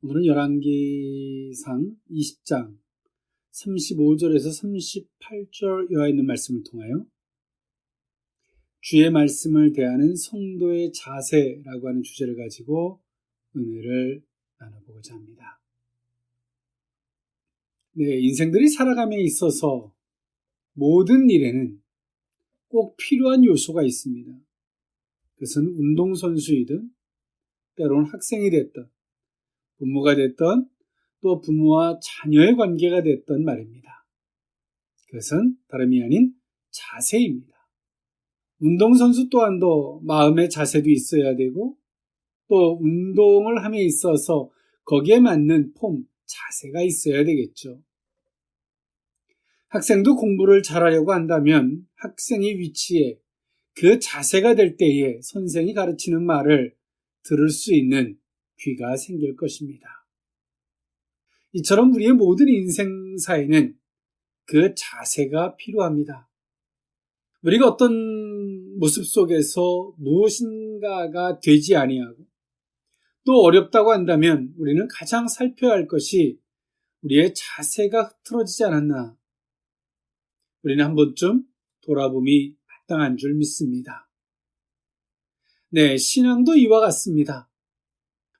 오늘은 열왕기상 20장 35절에서 38절여와 있는 말씀을 통하여 주의 말씀을 대하는 성도의 자세라고 하는 주제를 가지고 은혜를 나눠보고자 합니다. 네, 인생들이 살아감에 있어서 모든 일에는 꼭 필요한 요소가 있습니다. 그것은 운동선수이든 때로는 학생이 됐든 부모가 됐던 또 부모와 자녀의 관계가 됐던 말입니다. 그것은 다름이 아닌 자세입니다. 운동선수 또한도 마음의 자세도 있어야 되고 또 운동을 함에 있어서 거기에 맞는 폼, 자세가 있어야 되겠죠. 학생도 공부를 잘하려고 한다면 학생의 위치에 그 자세가 될 때에 선생이 가르치는 말을 들을 수 있는 귀가 생길 것입니다. 이처럼 우리의 모든 인생사에는 그 자세가 필요합니다. 우리가 어떤 모습 속에서 무엇인가가 되지 아니하고 또 어렵다고 한다면 우리는 가장 살펴야 할 것이 우리의 자세가 흐트러지지 않았나. 우리는 한 번쯤 돌아봄이 마땅한 줄 믿습니다. 네, 신앙도 이와 같습니다.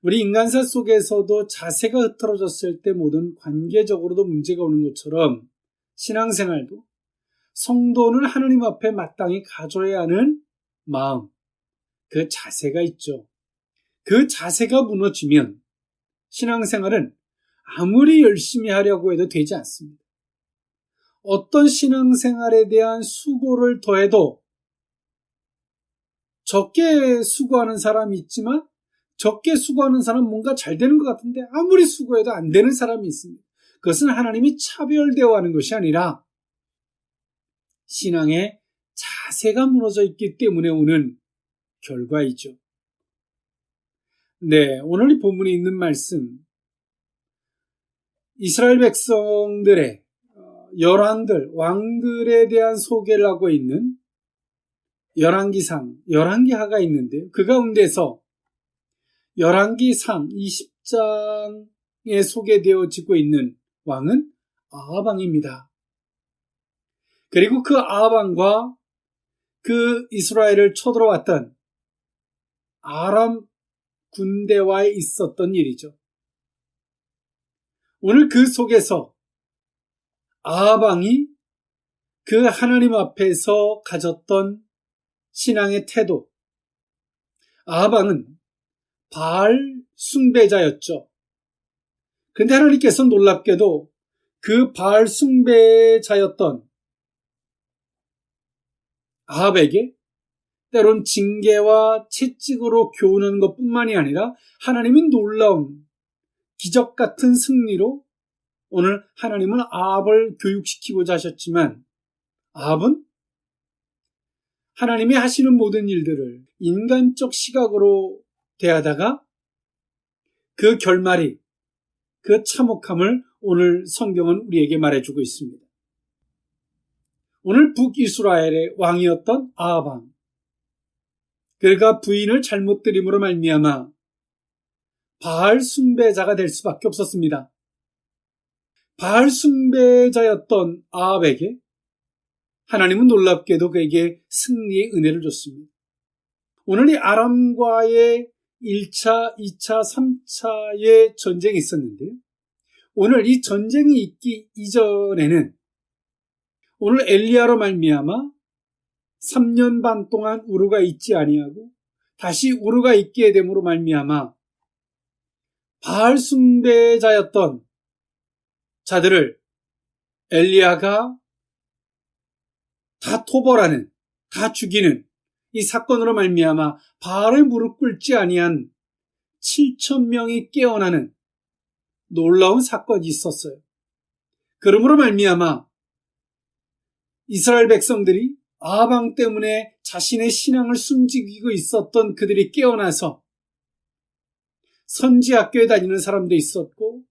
우리 인간사 속에서도 자세가 흐트러졌을 때 모든 관계적으로도 문제가 오는 것처럼 신앙생활도 성도는 하느님 앞에 마땅히 가져야 하는 마음, 그 자세가 있죠. 그 자세가 무너지면 신앙생활은 아무리 열심히 하려고 해도 되지 않습니다. 어떤 신앙생활에 대한 수고를 더해도 적게 수고하는 사람이 있지만 적게 수고하는 사람은 뭔가 잘 되는 것 같은데 아무리 수고해도 안 되는 사람이 있습니다. 그것은 하나님이 차별되어 하는 것이 아니라 신앙의 자세가 무너져 있기 때문에 오는 결과이죠. 네, 오늘 이 본문에 있는 말씀, 이스라엘 백성들의 열왕들, 왕들에 대한 소개를 하고 있는 열왕기상, 열왕기하가 있는데요. 그 가운데서 열왕기상 20장에 소개되어지고 있는 왕은 아합 왕입니다. 그리고 그 아합 왕과 그 이스라엘을 쳐들어왔던 아람 군대와에 있었던 일이죠. 오늘 그 속에서 아합 왕이 그 하나님 앞에서 가졌던 신앙의 태도, 아합 왕은 바알 숭배자였죠. 그런데 하나님께서 놀랍게도 그 바알 숭배자였던 아합에게 때론 징계와 채찍으로 교훈하는 것뿐만이 아니라 하나님은 놀라운 기적 같은 승리로 오늘 하나님은 아합을 교육시키고자 하셨지만 아합은 하나님이 하시는 모든 일들을 인간적 시각으로 대하다가 그 결말이, 그 참혹함을 오늘 성경은 우리에게 말해주고 있습니다. 오늘 북이스라엘의 왕이었던 아합 왕, 그가 부인을 잘못 들임으로 말미암아 바알 숭배자가 될 수밖에 없었습니다. 바알 숭배자였던 아합에게 하나님은 놀랍게도 그에게 승리의 은혜를 줬습니다. 오늘 이 아람과의 1차, 2차, 3차의 전쟁이 있었는데요. 오늘 이 전쟁이 있기 이전에는 오늘 엘리야로 말미암아 3년 반 동안 우르가 있지 아니하고 다시 우르가 있게 됨으로 말미암아 바알 숭배자였던 자들을 엘리야가 다 토벌하는, 다 죽이는 이 사건으로 말미암아 바알의 무릎 꿇지 아니한 7,000명이 깨어나는 놀라운 사건이 있었어요. 그러므로 말미암아 이스라엘 백성들이 아합 왕 때문에 자신의 신앙을 숨지고 있었던 그들이 깨어나서 선지학교에 다니는 사람도 있었고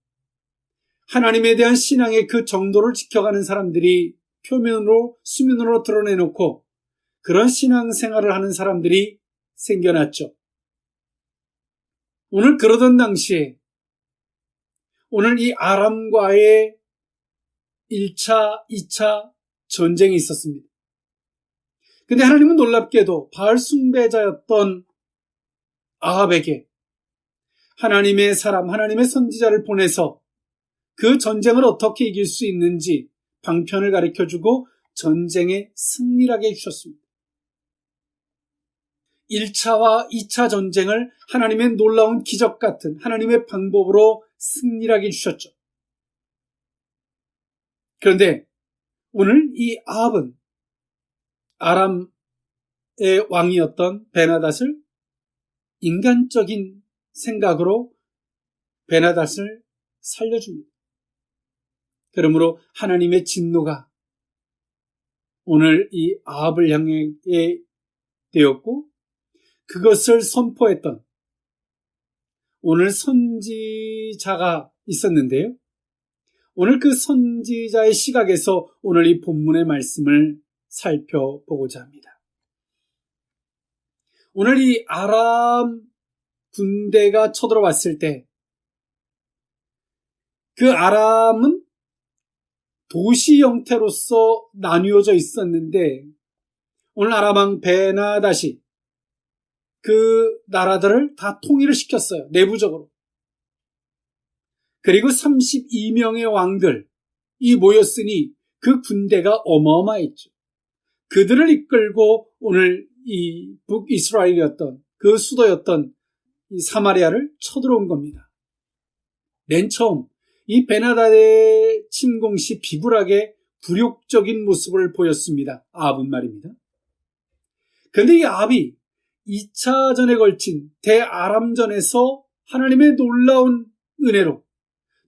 하나님에 대한 신앙의 그 정도를 지켜가는 사람들이 표면으로 수면으로 드러내놓고 그런 신앙생활을 하는 사람들이 생겨났죠. 오늘 그러던 당시에 오늘 이 아람과의 1차, 2차 전쟁이 있었습니다. 근데 하나님은 놀랍게도 바알 숭배자였던 아합에게 하나님의 사람, 하나님의 선지자를 보내서 그 전쟁을 어떻게 이길 수 있는지 방편을 가르쳐주고 전쟁에 승리하게 해주셨습니다. 1차와 2차 전쟁을 하나님의 놀라운 기적 같은 하나님의 방법으로 승리하게 해주셨죠. 그런데 오늘 이 아합은 아람의 왕이었던 베나닷을 인간적인 생각으로 베나닷을 살려줍니다. 그러므로 하나님의 진노가 오늘 이 아합을 향해 되었고 그것을 선포했던 오늘 선지자가 있었는데요. 오늘 그 선지자의 시각에서 오늘 이 본문의 말씀을 살펴보고자 합니다. 오늘 이 아람 군대가 쳐들어왔을 때 그 아람은 도시 형태로서 나뉘어져 있었는데 오늘 아람 왕 베나닷이 그 나라들을 다 통일을 시켰어요. 내부적으로. 그리고 32명의 왕들이 모였으니 그 군대가 어마어마했죠. 그들을 이끌고 오늘 이 북이스라엘이었던 그 수도였던 이 사마리아를 쳐들어온 겁니다. 맨 처음 이 베나닷의 침공 시 비굴하게 굴욕적인 모습을 보였습니다. 아합은 말입니다. 그런데 이 아합이 2차전에 걸친 대아람전에서 하나님의 놀라운 은혜로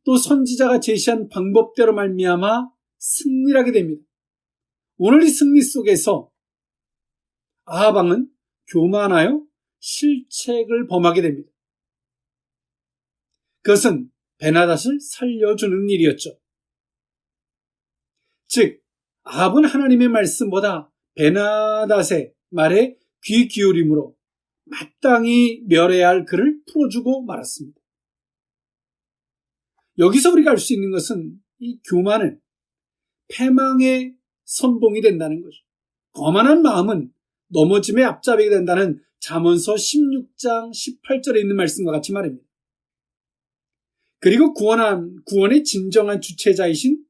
또 선지자가 제시한 방법대로 말미암아 승리하게 됩니다. 오늘 이 승리 속에서 아합 왕은 교만하여 실책을 범하게 됩니다. 그것은 베나닷을 살려주는 일이었죠. 즉 아합은 하나님의 말씀보다 베나닷의 말에 귀 기울임으로 마땅히 멸해야 할 그를 풀어주고 말았습니다. 여기서 우리가 알 수 있는 것은 이 교만은 패망의 선봉이 된다는 거죠. 거만한 마음은 넘어짐에 앞잡이게 된다는 잠언서 16장 18절에 있는 말씀과 같이 말입니다. 그리고 구원의 진정한 주체자이신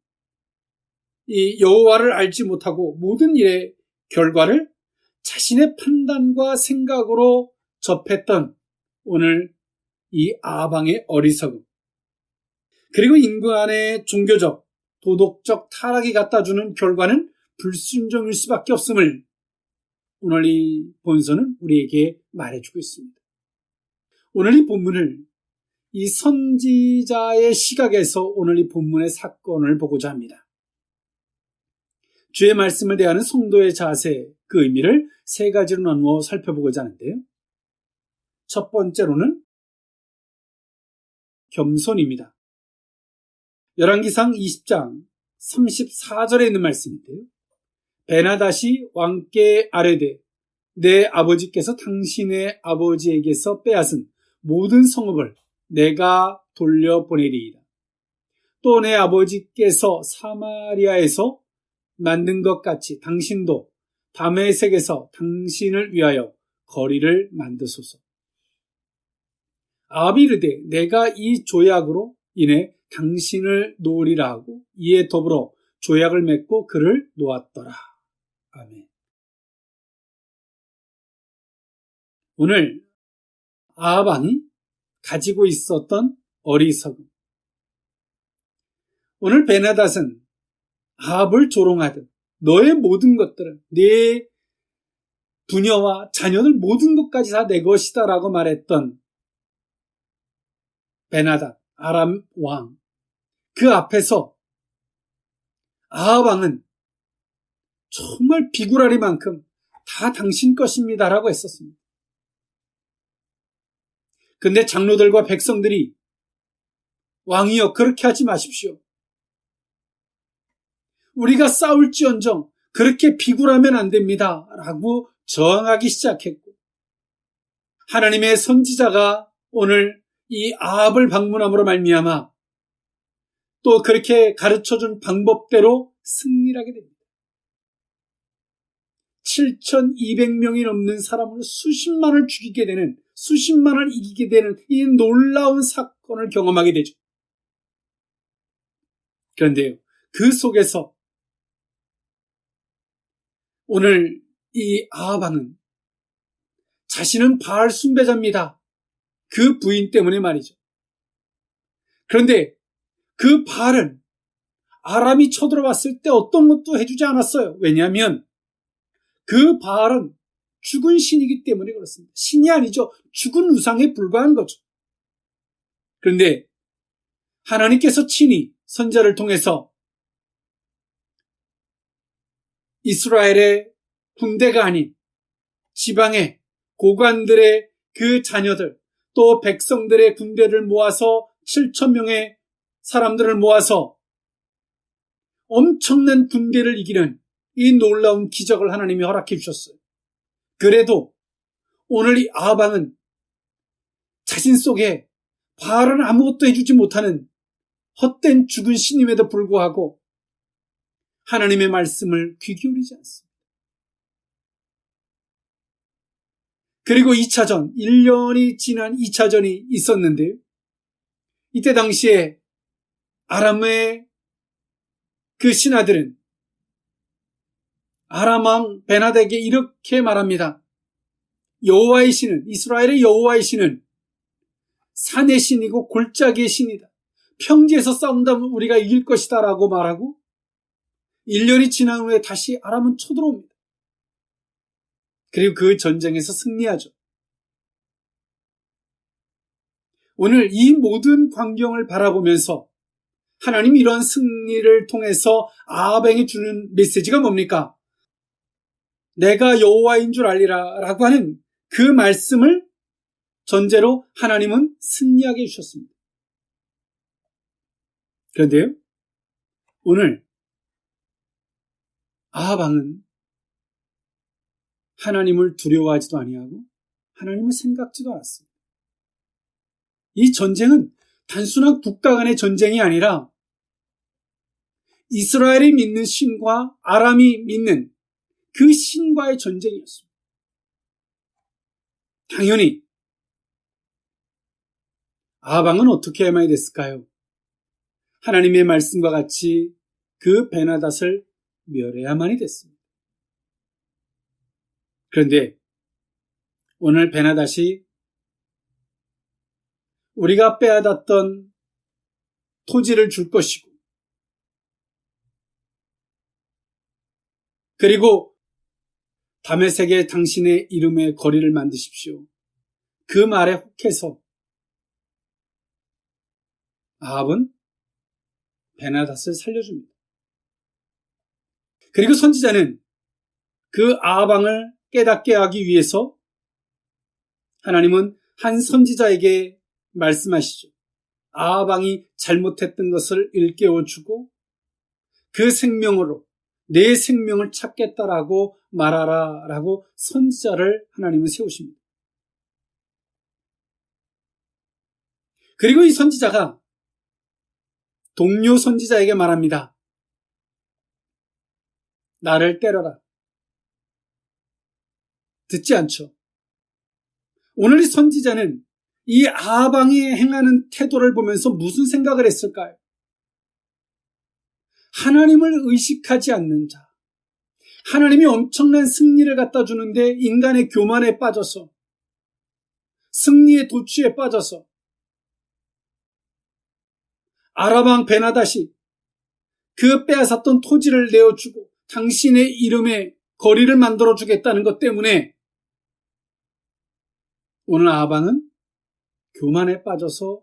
이 여호와를 알지 못하고 모든 일의 결과를 자신의 판단과 생각으로 접했던 오늘 이 아합 왕의 어리석음, 그리고 인간의 종교적, 도덕적 타락이 갖다주는 결과는 불순종일 수밖에 없음을 오늘 이 본서는 우리에게 말해주고 있습니다. 오늘 이 본문을 이 선지자의 시각에서 오늘 이 본문의 사건을 보고자 합니다. 주의 말씀을 대하는 성도의 자세, 그 의미를 세 가지로 나누어 살펴보고자 하는데요. 첫 번째로는 겸손입니다. 열왕기상 20장 34절에 있는 말씀인데요. 베나닷이 왕께 아뢰되 내 아버지께서 당신의 아버지에게서 빼앗은 모든 성읍을 내가 돌려보내리이다. 또 내 아버지께서 사마리아에서 만든 것 같이 당신도 다메섹에서 당신을 위하여 거리를 만드소서. 아합이 이르되 내가 이 조약으로 인해 당신을 놓으리라 하고 이에 더불어 조약을 맺고 그를 놓았더라. 아멘. 오늘 아합 왕이 가지고 있었던 어리석음. 오늘 베나닷은 아합을 조롱하듯 너의 모든 것들은 네 부녀와 자녀들 모든 것까지 다 내 것이다 라고 말했던 베나닷, 아람 왕. 그 앞에서 아합 왕은 정말 비굴하리만큼 다 당신 것입니다 라고 했었습니다. 근데 장로들과 백성들이 왕이여 그렇게 하지 마십시오. 우리가 싸울지언정 그렇게 비굴하면 안 됩니다 라고 저항하기 시작했고 하나님의 선지자가 오늘 이 아합을 방문함으로 말미암아 또 그렇게 가르쳐준 방법대로 승리를 하게 됩니다. 7,200명이 넘는 사람을 수십만을 죽이게 되는, 수십만을 이기게 되는 이 놀라운 사건을 경험하게 되죠. 그런데요, 그 속에서 오늘 이 아합 왕은 자신은 바알 숭배자입니다. 그 부인 때문에 말이죠. 그런데 그 바알은 아람이 쳐들어왔을 때 어떤 것도 해주지 않았어요. 왜냐하면 그 바알은 죽은 신이기 때문에 그렇습니다. 신이 아니죠. 죽은 우상에 불과한 거죠. 그런데 하나님께서 친히 선지자를 통해서 이스라엘의 군대가 아닌 지방의 고관들의 그 자녀들, 또 백성들의 군대를 모아서 7,000명의 사람들을 모아서 엄청난 군대를 이기는 이 놀라운 기적을 하나님이 허락해 주셨어요. 그래도 오늘 이 아합 왕은 자신 속에 바알은 아무것도 해주지 못하는 헛된 죽은 신임에도 불구하고 하나님의 말씀을 귀 기울이지 않습니다. 그리고 2차전, 1년이 지난 2차전이 있었는데요. 이때 당시에 아람의 그 신하들은 아람 왕 베나닥에게 이렇게 말합니다. 여호와의 신은, 이스라엘의 여호와의 신은 산의 신이고 골짜기의 신이다. 평지에서 싸운다면 우리가 이길 것이다 라고 말하고 1년이 지난 후에 다시 아람은 쳐들어옵니다. 그리고 그 전쟁에서 승리하죠. 오늘 이 모든 광경을 바라보면서 하나님이 이러한 승리를 통해서 아합에게 주는 메시지가 뭡니까? 내가 여호와인 줄 알리라 라고 하는 그 말씀을 전제로 하나님은 승리하게 해주셨습니다. 그런데요, 오늘 아합 왕은 하나님을 두려워하지도 아니하고 하나님을 생각지도 않았습니다. 이 전쟁은 단순한 국가 간의 전쟁이 아니라 이스라엘이 믿는 신과 아람이 믿는 그 신과의 전쟁이었습니다. 당연히 아합 왕은 어떻게 해야만 됐을까요? 하나님의 말씀과 같이 그 베나닷을 멸해야만이 됐습니다. 그런데 오늘 베나닷이 우리가 빼앗았던 토지를 줄 것이고 그리고 다메섹에 당신의 이름의 거리를 만드십시오. 그 말에 혹해서 아합은 베나닷을 살려줍니다. 그리고 선지자는 그 아합 왕을 깨닫게 하기 위해서 하나님은 한 선지자에게 말씀하시죠. 아합 왕이 잘못했던 것을 일깨워주고 그 생명으로 내 생명을 찾겠다라고 말하라 라고 선지자를 하나님은 세우십니다. 그리고 이 선지자가 동료 선지자에게 말합니다. 나를 때려라. 듣지 않죠. 오늘 이 선지자는 이 아합 왕이 행하는 태도를 보면서 무슨 생각을 했을까요? 하나님을 의식하지 않는 자, 하나님이 엄청난 승리를 갖다 주는데 인간의 교만에 빠져서 승리의 도취에 빠져서 아람 왕 베나닷이 그 빼앗았던 토지를 내어주고 당신의 이름에 거리를 만들어주겠다는 것 때문에 오늘 아합 왕은 교만에 빠져서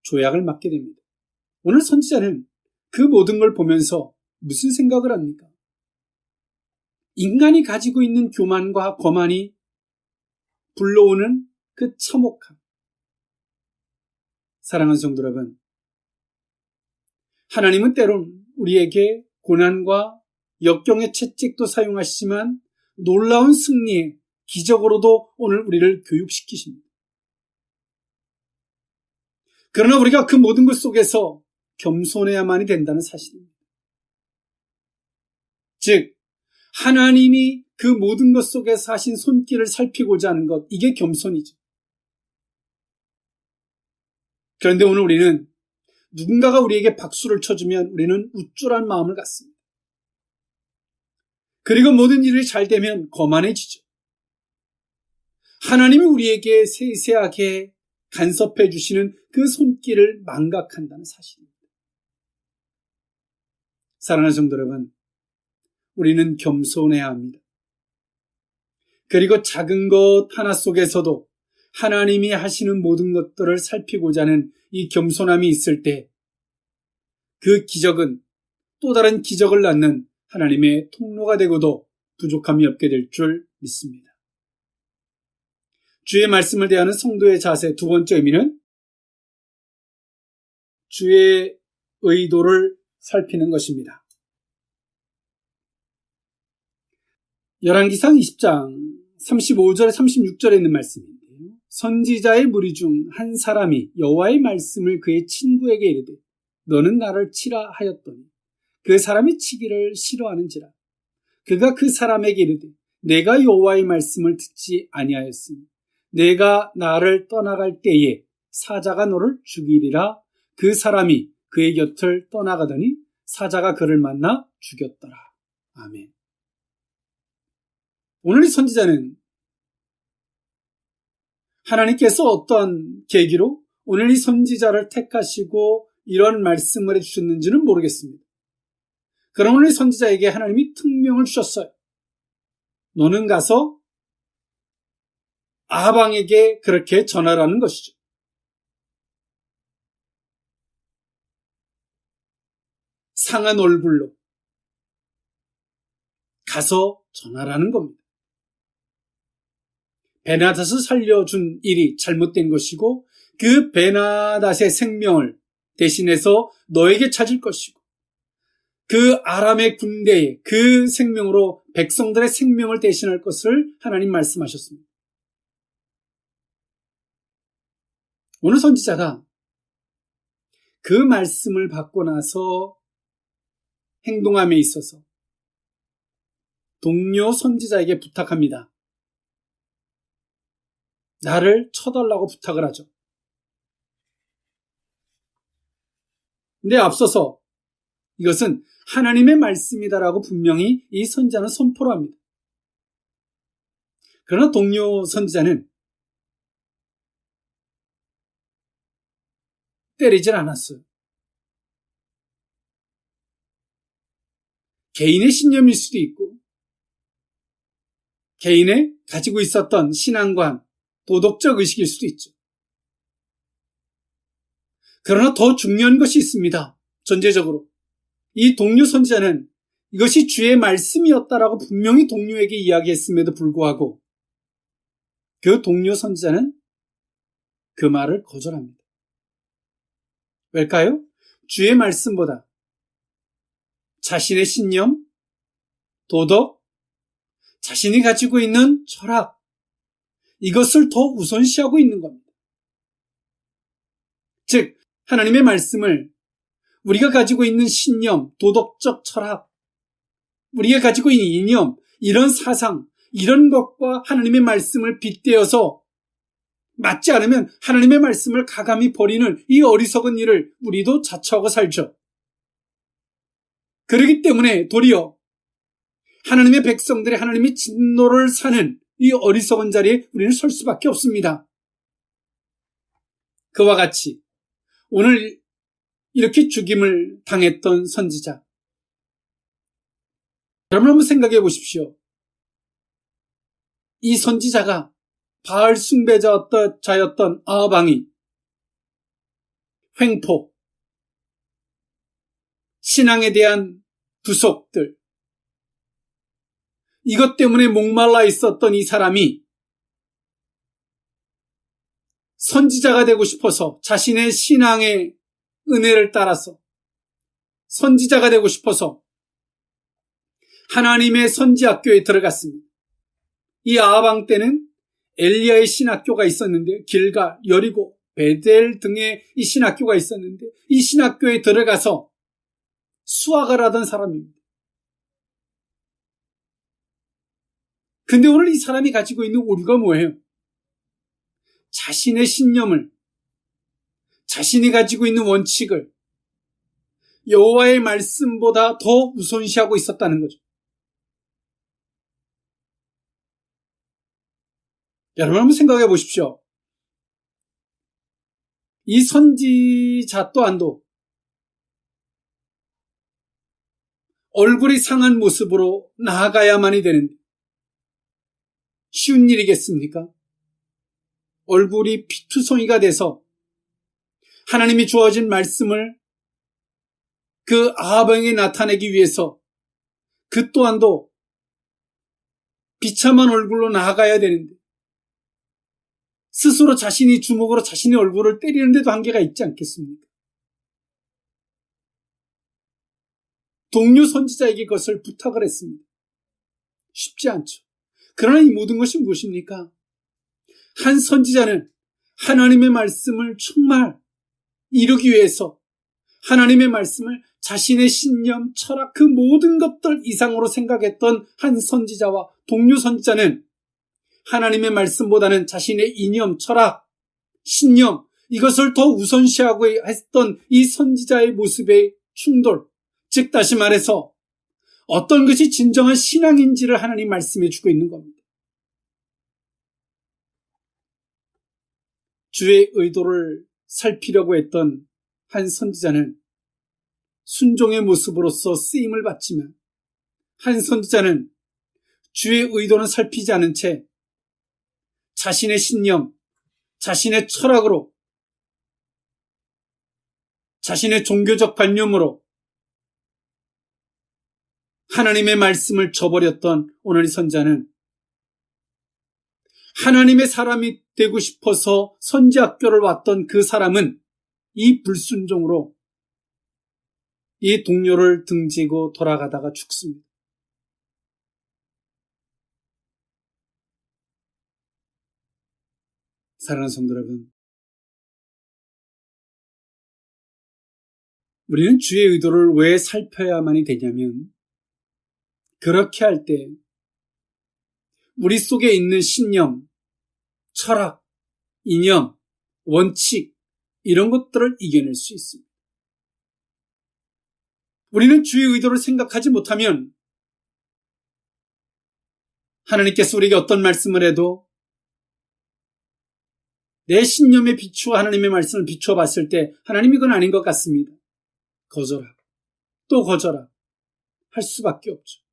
조약을 맺게 됩니다. 오늘 선지자는 그 모든 걸 보면서 무슨 생각을 합니까? 인간이 가지고 있는 교만과 거만이 불러오는 그 참혹함. 사랑하는 성도 여러분, 하나님은 때론 우리에게 고난과 역경의 채찍도 사용하시지만 놀라운 승리의 기적으로도 오늘 우리를 교육시키십니다. 그러나 우리가 그 모든 것 속에서 겸손해야만이 된다는 사실입니다. 즉, 하나님이 그 모든 것 속에서 하신 손길을 살피고자 하는 것, 이게 겸손이죠. 그런데 오늘 우리는 누군가가 우리에게 박수를 쳐주면 우리는 우쭐한 마음을 갖습니다. 그리고 모든 일이 잘 되면 거만해지죠. 하나님이 우리에게 세세하게 간섭해 주시는 그 손길을 망각한다는 사실입니다. 사랑하는 성도 여러분, 우리는 겸손해야 합니다. 그리고 작은 것 하나 속에서도 하나님이 하시는 모든 것들을 살피고자 하는 이 겸손함이 있을 때 그 기적은 또 다른 기적을 낳는 하나님의 통로가 되고도 부족함이 없게 될 줄 믿습니다. 주의 말씀을 대하는 성도의 자세 두 번째 의미는 주의 의도를 살피는 것입니다. 열왕기상 20장 35절 36절에 있는 말씀인데요. 선지자의 무리 중 한 사람이 여호와의 말씀을 그의 친구에게 이르되 너는 나를 치라 하였더니 그 사람이 치기를 싫어하는지라. 그가 그 사람에게 이르되 내가 여호와의 말씀을 듣지 아니하였으니 내가 나를 떠나갈 때에 사자가 너를 죽이리라. 그 사람이 그의 곁을 떠나가더니 사자가 그를 만나 죽였더라. 아멘. 오늘 이 선지자는 하나님께서 어떠한 계기로 오늘 이 선지자를 택하시고 이런 말씀을 해주셨는지는 모르겠습니다. 그러나 오늘 이 선지자에게 하나님이 특명을 주셨어요. 너는 가서 아방에게 그렇게 전하라는 것이죠. 상한 얼굴로 가서 전하라는 겁니다. 베나닷을 살려준 일이 잘못된 것이고 그 베나닷의 생명을 대신해서 너에게 찾을 것이고 그 아람의 군대의 그 생명으로 백성들의 생명을 대신할 것을 하나님 말씀하셨습니다. 오늘 선지자가 그 말씀을 받고 나서 행동함에 있어서 동료 선지자에게 부탁합니다. 나를 쳐달라고 부탁을 하죠. 근데 앞서서 이것은 하나님의 말씀이다라고 분명히 이 선지자는 선포를 합니다. 그러나 동료 선지자는 때리질 않았어요. 개인의 신념일 수도 있고 개인의 가지고 있었던 신앙관, 도덕적 의식일 수도 있죠. 그러나 더 중요한 것이 있습니다. 전제적으로 이 동료 선지자는 이것이 주의 말씀이었다라고 분명히 동료에게 이야기했음에도 불구하고 그 동료 선지자는 그 말을 거절합니다. 왜일까요? 주의 말씀보다 자신의 신념, 도덕, 자신이 가지고 있는 철학, 이것을 더 우선시하고 있는 겁니다. 즉, 하나님의 말씀을 우리가 가지고 있는 신념, 도덕적 철학, 우리가 가지고 있는 이념, 이런 사상, 이런 것과 하나님의 말씀을 빗대어서 맞지 않으면 하나님의 말씀을 가감히 버리는 이 어리석은 일을 우리도 자처하고 살죠. 그렇기 때문에 도리어 하나님의 백성들이 하나님의 진노를 사는 이 어리석은 자리에 우리는 설 수밖에 없습니다. 그와 같이 오늘 이렇게 죽임을 당했던 선지자, 여러분 한번 생각해 보십시오. 이 선지자가 바알 숭배자였던 아방이 횡포, 신앙에 대한 부속들, 이것 때문에 목말라 있었던 이 사람이 선지자가 되고 싶어서 자신의 신앙의 은혜를 따라서 선지자가 되고 싶어서 하나님의 선지학교에 들어갔습니다. 이 아방 때는 엘리야의 신학교가 있었는데 길갈, 여리고 베델 등의 이 신학교가 있었는데 이 신학교에 들어가서 수학을 하던 사람입니다. 근데 오늘 이 사람이 가지고 있는 오류가 뭐예요? 자신의 신념을, 자신이 가지고 있는 원칙을 여호와의 말씀보다 더 우선시하고 있었다는 거죠. 여러분 한번 생각해 보십시오. 이 선지자 또한도 얼굴이 상한 모습으로 나아가야만이 되는데 쉬운 일이겠습니까? 얼굴이 피투성이가 돼서 하나님이 주어진 말씀을 그 아합에게 나타내기 위해서 그 또한도 비참한 얼굴로 나아가야 되는데 스스로 자신이 주먹으로 자신의 얼굴을 때리는데도 한계가 있지 않겠습니까? 동료 선지자에게 그것을 부탁을 했습니다. 쉽지 않죠. 그러나 이 모든 것이 무엇입니까? 한 선지자는 하나님의 말씀을 정말 이루기 위해서 하나님의 말씀을 자신의 신념, 철학, 그 모든 것들 이상으로 생각했던 한 선지자와 동료 선지자는 하나님의 말씀보다는 자신의 이념, 철학, 신념, 이것을 더 우선시하고 했던 이 선지자의 모습의 충돌, 즉 다시 말해서 어떤 것이 진정한 신앙인지를 하나님 말씀해 주고 있는 겁니다. 주의 의도를 살피려고 했던 한 선지자는 순종의 모습으로서 쓰임을 받지만 한 선지자는 주의 의도는 살피지 않은 채 자신의 신념, 자신의 철학으로, 자신의 종교적 관념으로 하나님의 말씀을 저버렸던 오늘 이 선지자는 하나님의 사람이 되고 싶어서 선지학교를 왔던 그 사람은 이 불순종으로 이 동료를 등지고 돌아가다가 죽습니다. 사랑하는 성도 여러분, 우리는 주의 의도를 왜 살펴야만이 되냐면 그렇게 할 때 우리 속에 있는 신념, 철학, 이념, 원칙 이런 것들을 이겨낼 수 있습니다. 우리는 주의 의도를 생각하지 못하면 하나님께서 우리에게 어떤 말씀을 해도 내 신념에 비추어 하나님의 말씀을 비추어 봤을 때 하나님 이건 아닌 것 같습니다. 거절하고 또 거절하고 할 수밖에 없죠.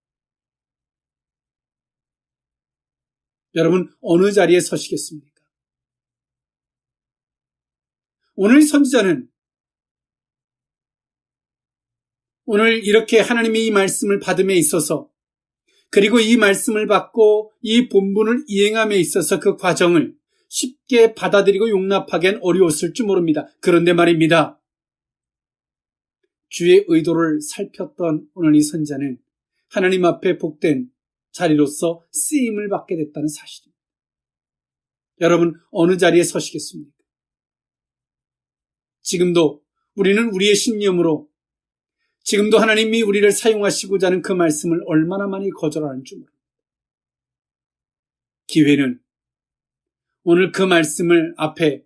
여러분 어느 자리에 서시겠습니까? 오늘 선지자는 오늘 이렇게 하나님의 이 말씀을 받음에 있어서 그리고 이 말씀을 받고 이 본분을 이행함에 있어서 그 과정을 쉽게 받아들이고 용납하기엔 어려웠을지 모릅니다. 그런데 말입니다. 주의 의도를 살폈던 오늘 이 선지자는 하나님 앞에 복된 자리로서 쓰임을 받게 됐다는 사실입니다. 여러분 어느 자리에 서시겠습니까? 지금도 우리는 우리의 신념으로 지금도 하나님이 우리를 사용하시고자 하는 그 말씀을 얼마나 많이 거절하는 줄 모릅니다. 기회는 오늘 그 말씀을 앞에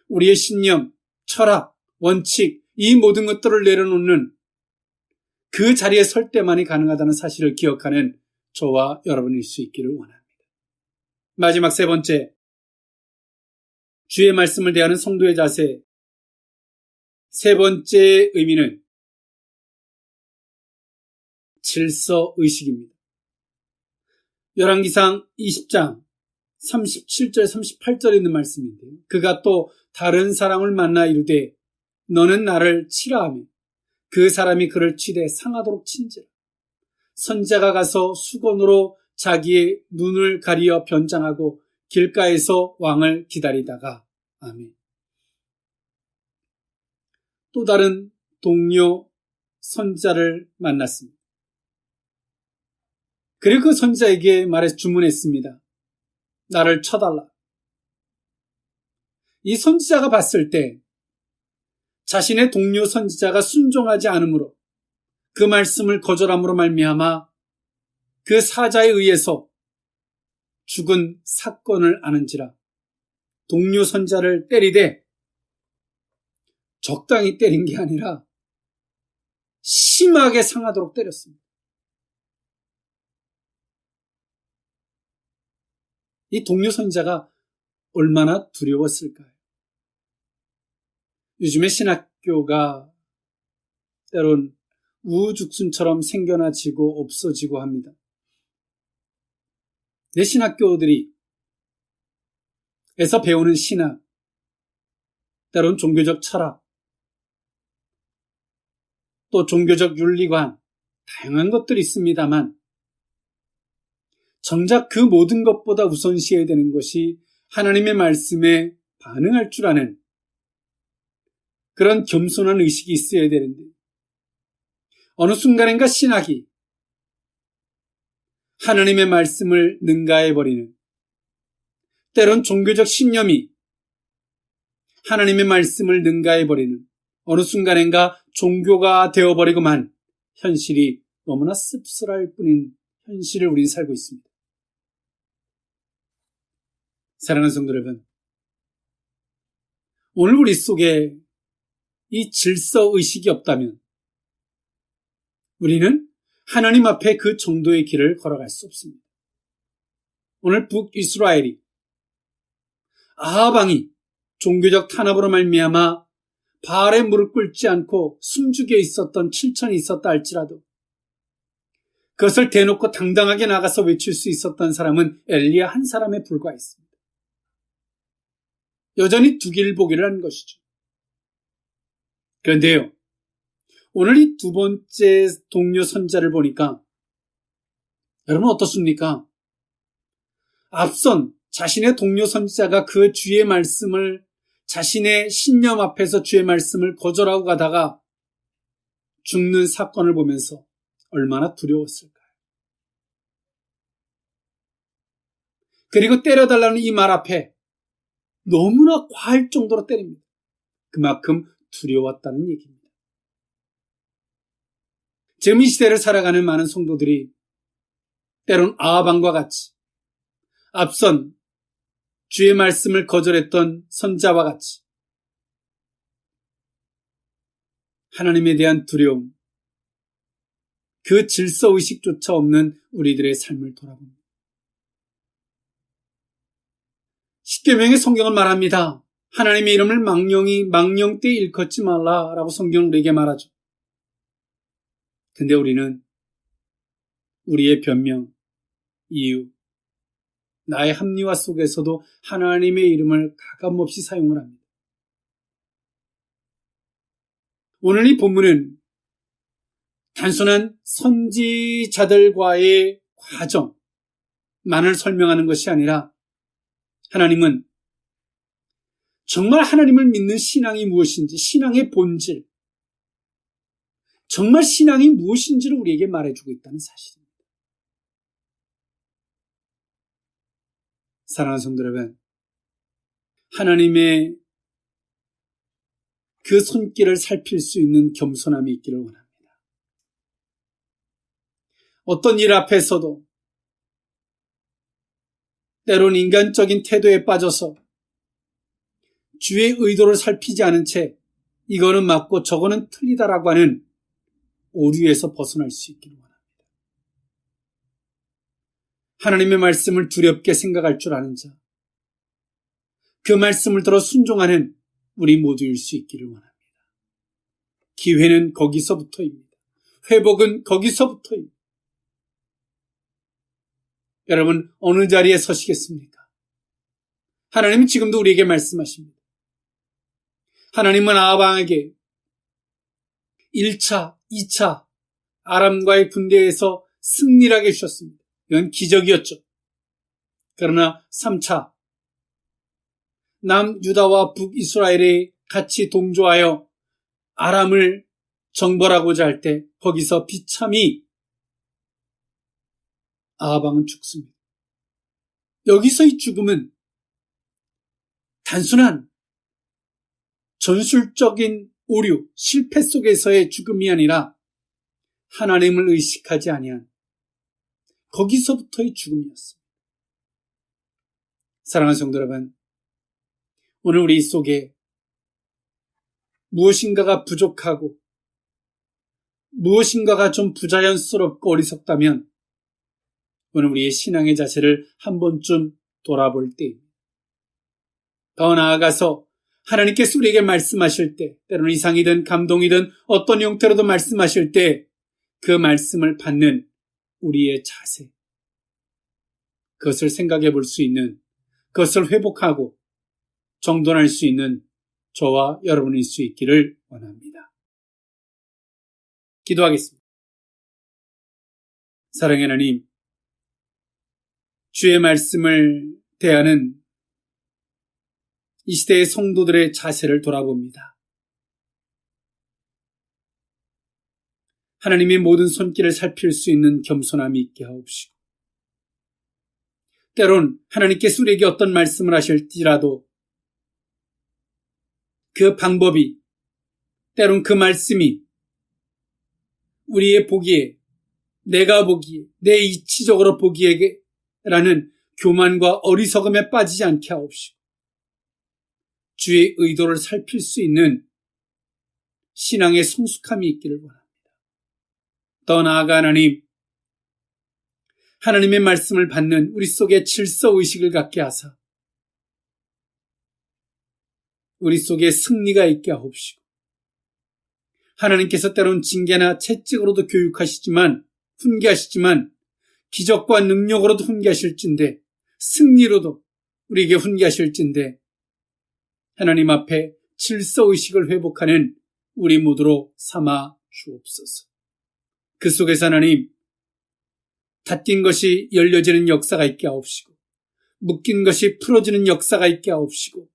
우리의 신념, 철학, 원칙 이 모든 것들을 내려놓는 그 자리에 설 때만이 가능하다는 사실을 기억하는 저와 여러분일 수 있기를 원합니다. 마지막 세 번째, 주의 말씀을 대하는 성도의 자세. 세 번째 의미는 질서의식입니다. 열왕기상 20장 37절 38절에 있는 말씀인데요. 그가 또 다른 사람을 만나 이르되 너는 나를 치라 하며 그 사람이 그를 치되 상하도록 친지라. 선지자가 가서 수건으로 자기의 눈을 가리어 변장하고 길가에서 왕을 기다리다가 아멘. 또 다른 동료 선지자를 만났습니다. 그리고 그 선지자에게 말해서 주문했습니다. 나를 쳐달라. 이 선지자가 봤을 때 자신의 동료 선지자가 순종하지 않으므로 그 말씀을 거절함으로 말미암아 그 사자에 의해서 죽은 사건을 아는지라 동료 선지자를 때리되 적당히 때린 게 아니라 심하게 상하도록 때렸습니다. 이 동료 선지자가 얼마나 두려웠을까요? 요즘에 신학교가 때론 우후죽순처럼 생겨나지고 없어지고 합니다. 내 신학교들이 에서 배우는 신학, 때론 종교적 철학, 또 종교적 윤리관, 다양한 것들이 있습니다만 정작 그 모든 것보다 우선시해야 되는 것이 하나님의 말씀에 반응할 줄 아는 그런 겸손한 의식이 있어야 되는데 어느 순간인가 신학이 하나님의 말씀을 능가해버리는, 때론 종교적 신념이 하나님의 말씀을 능가해버리는, 어느 순간인가 종교가 되어버리고만 현실이 너무나 씁쓸할 뿐인 현실을 우리는 살고 있습니다. 사랑하는 성도 여러분, 오늘 우리 속에 이 질서의식이 없다면 우리는 하나님 앞에 그 정도의 길을 걸어갈 수 없습니다. 오늘 북이스라엘이 아합 왕이 종교적 탄압으로 말미암아 바알에 무릎 꿇지 않고 숨죽여 있었던 7천이 있었다 할지라도 그것을 대놓고 당당하게 나가서 외칠 수 있었던 사람은 엘리야 한 사람에 불과했습니다. 여전히 두 길 보기를 한 것이죠. 그런데요, 오늘 이 두 번째 동료 선자를 보니까 여러분 어떻습니까? 앞선 자신의 동료 선지자가 그 주의 말씀을, 자신의 신념 앞에서 주의 말씀을 거절하고 가다가 죽는 사건을 보면서 얼마나 두려웠을까요? 그리고 때려달라는 이 말 앞에 너무나 과할 정도로 때립니다. 그만큼 두려웠다는 얘기입니다. 지금 이 시대를 살아가는 많은 성도들이 때론 아합 왕과 같이 앞선 주의 말씀을 거절했던 선자와 같이 하나님에 대한 두려움, 그 질서의식조차 없는 우리들의 삶을 돌아봅니다. 십계명의 성경은 말합니다. 하나님의 이름을 망령되이 일컫지 말라라고 성경은 우리에게 말하죠. 근데 우리는 우리의 변명, 이유, 나의 합리화 속에서도 하나님의 이름을 가감없이 사용을 합니다. 오늘 이 본문은 단순한 선지자들과의 과정만을 설명하는 것이 아니라 하나님은 정말 하나님을 믿는 신앙이 무엇인지, 신앙의 본질, 정말 신앙이 무엇인지를 우리에게 말해주고 있다는 사실입니다. 사랑하는 성도 여러분, 하나님의 그 손길을 살필 수 있는 겸손함이 있기를 원합니다. 어떤 일 앞에서도 때론 인간적인 태도에 빠져서 주의 의도를 살피지 않은 채 이거는 맞고 저거는 틀리다라고 하는 오류에서 벗어날 수 있기를 원합니다. 하나님의 말씀을 두렵게 생각할 줄 아는 자, 그 말씀을 들어 순종하는 우리 모두일 수 있기를 원합니다. 기회는 거기서부터입니다. 회복은 거기서부터입니다. 여러분 어느 자리에 서시겠습니까? 하나님은 지금도 우리에게 말씀하십니다. 하나님은 아합 왕에게 1차, 2차 아람과의 군대에서 승리를 하게 해주셨습니다. 이건 기적이었죠. 그러나 3차 남유다와 북이스라엘이 같이 동조하여 아람을 정벌하고자 할 때 거기서 비참히 아합 왕은 죽습니다. 여기서 이 죽음은 단순한 전술적인 오류, 실패 속에서의 죽음이 아니라 하나님을 의식하지 아니한 거기서부터의 죽음이었습니다. 사랑하는 성도 여러분, 오늘 우리 속에 무엇인가가 부족하고 무엇인가가 좀 부자연스럽고 어리석다면 오늘 우리의 신앙의 자세를 한 번쯤 돌아볼 때입니다. 더 나아가서 하나님께서 우리에게 말씀하실 때, 때로는 이상이든 감동이든 어떤 형태로도 말씀하실 때 그 말씀을 받는 우리의 자세, 그것을 생각해 볼 수 있는, 그것을 회복하고 정돈할 수 있는 저와 여러분일 수 있기를 원합니다. 기도하겠습니다. 사랑의 하나님, 주의 말씀을 대하는 이 시대의 성도들의 자세를 돌아봅니다. 하나님의 모든 손길을 살필 수 있는 겸손함이 있게 하옵시고, 때론 하나님께서 우리에게 어떤 말씀을 하실지라도 그 방법이, 때론 그 말씀이 우리의 보기에, 내가 보기에, 내 이치적으로 보기에 라는 교만과 어리석음에 빠지지 않게 하옵시고, 주의 의도를 살필 수 있는 신앙의 성숙함이 있기를 원합니다. 더 나아가 하나님의 말씀을 받는 우리 속에 질서의식을 갖게 하사 우리 속에 승리가 있게 하옵시고, 하나님께서 때론 징계나 채찍으로도 훈계하시지만 기적과 능력으로도 훈계하실진데, 승리로도 우리에게 훈계하실진데, 하나님 앞에 질서의식을 회복하는 우리 모두로 삼아 주옵소서. 그 속에서 하나님, 닫힌 것이 열려지는 역사가 있게 하옵시고, 묶인 것이 풀어지는 역사가 있게 하옵시고,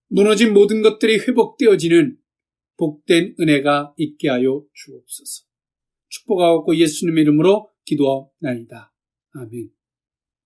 무너진 모든 것들이 회복되어지는 복된 은혜가 있게 하여 주옵소서. 축복하옵고 예수님의 이름으로 기도하옵나이다. 아멘.